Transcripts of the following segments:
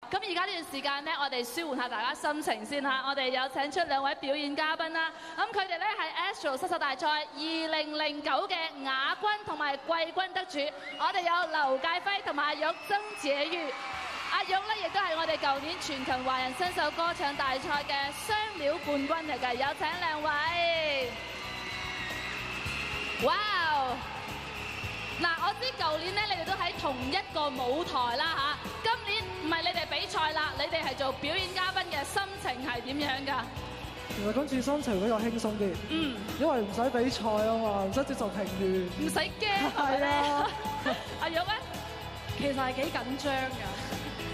咁而家呢段時間咧，我哋舒緩下大家心情先嚇。我哋有請出兩位表演嘉賓啦。咁佢哋咧係 Astro 失手大賽2009嘅亞軍同埋季軍得主。我哋有劉介輝同埋阿玉曾潔玉。阿玉咧亦都係我哋舊年全球華人新秀歌唱大賽嘅雙料冠軍嚟嘅。有請兩位。哇！嗱，我知舊年咧你哋都喺同一個舞台啦嚇，今年唔係你哋比賽啦，你哋係做表演嘉賓嘅，心情係點樣㗎？其實今次心情比較輕鬆啲，因為唔使比賽啊嘛，唔使接受評語，唔使驚係啊！阿玉咧，其實係幾緊張㗎，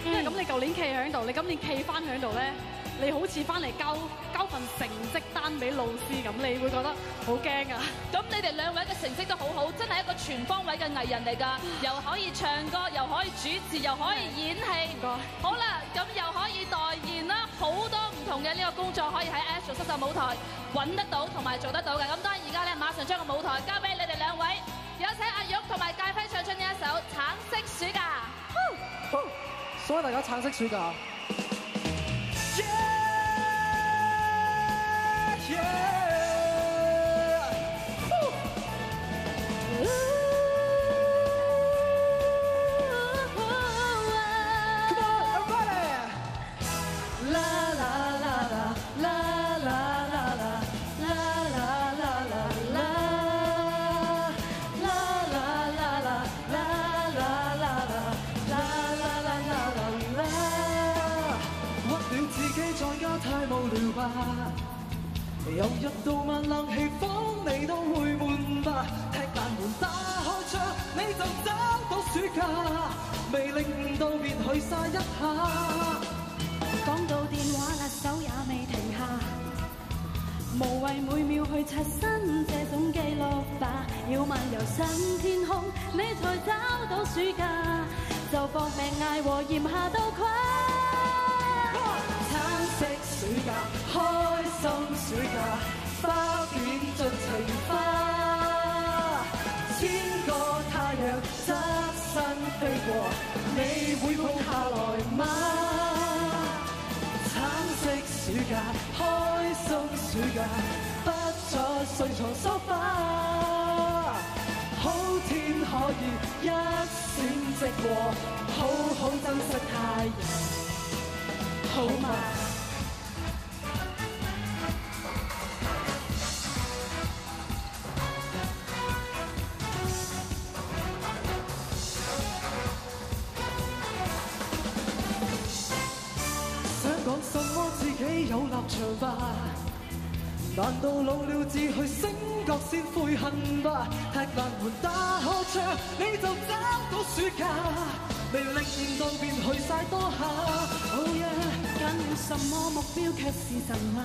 因為咁你舊年企喺度，你今年企翻喺度咧，你好似翻嚟交份成績單俾老師咁，你會覺得好驚啊！咁你哋兩位嘅成績都好好，真係一個全方位嘅藝人嚟㗎，又可以唱歌，又可以主持，又可以演戲。唔該。好啦，咁又可以代言啦，好多唔同嘅呢個工作可以喺 Astro 失手舞台揾得到同埋做得到嘅。咁當然而家咧，馬上將個舞台交俾你哋兩位，有請阿玉同埋介輝唱出呢一首《橙色暑假》。好，所以大家橙色暑假。又入到晚冷氣房，你都會悶吧？踢爛門打開窗，你就找到暑假，未領悟到便去晒一下。講到電話辣手也未停下，無謂每秒去刷新這種記錄吧。要漫遊上天空，你才找到暑假，就搏命捱和炎夏都跨。橙色暑假，開心暑假，花變盡情花。千個太陽側身飛過，你會抱下來嗎？橙色暑假，開心暑假，不再睡床梳化。好天可以一閃即過，好好珍惜太陽，好嗎？講什麼自己有立場吧？難道老了自去醒覺先悔恨吧？踢爛門打開窗，你就找到暑假，未領悟到便去晒多下。Oh yeah，緊要什麼目標卻是神話，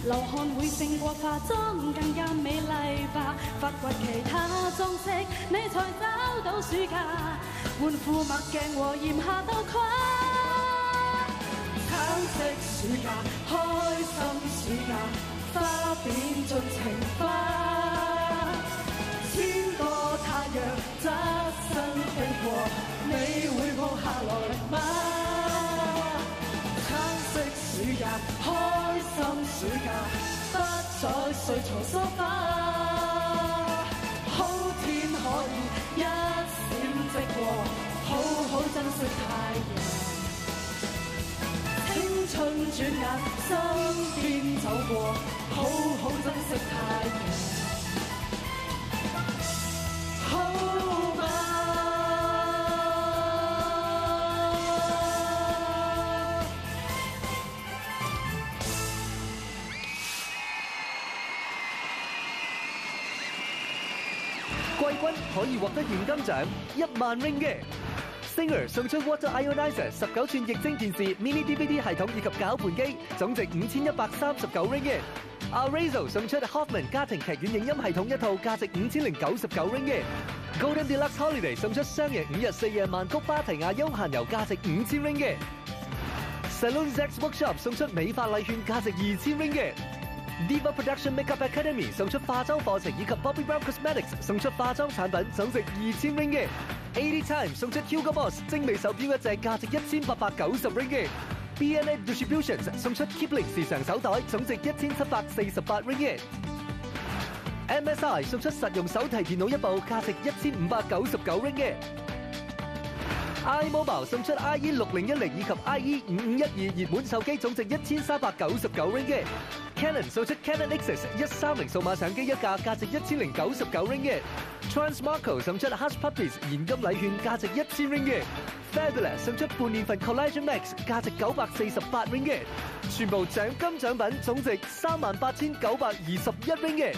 流汗會勝過化妝更加美麗吧？發掘其他裝飾，你才找到暑假，換副墨鏡和炎夏都跨。橙色暑假，開心暑假，花變盡情花。千個太陽側身飛過，你會抱下來嗎？橙色暑假，開心暑假，不再睡床梳化。好天可以一閃即過，好好珍惜太陽。青春轉眼身邊走過，好好珍惜太陽，好嗎？季軍可以獲得現金獎1萬 ringgit。Singer 送出 Water Ionizer 19寸液晶電視、Mini DVD 系統以及攪拌機，總值5139 ringgit。Arezzo 送出 Hoffman 家庭劇院影音系統一套，價值5099 ringgit。Golden Deluxe Holiday 送出雙人5日4夜曼谷芭提雅休閒遊，價值5000 ringgit。Salon Zex Workshop 送出美髮禮券，價值2000 ringgit。Diva Production Makeup Academy 送出化妝課程，以及 Bobbi Brown Cosmetics 送出化妝產品，總值2000 ringgit。Anytime 送出 Hugo Boss 精美手錶一隻，價值1890 ringgit。B&M Distributions 送出 Kipling 時尚手袋，總值1748 ringgit。MSI 送出實用手提電腦一部，價值1599 ringgit。iMobile 送出 IE6010 以及 IE5512 熱門手機，總值1399 ringgit。Canon 送出 Canon Nexus 130數碼相機一架，價值1099 ringgit。Transmarco 送出 Hush Puppies 現金禮券，價值1000 ringgit。Fabulous 送出半年份 Collagen Max，價值948 ringgit。全部獎金獎品總值38,921 ringgit。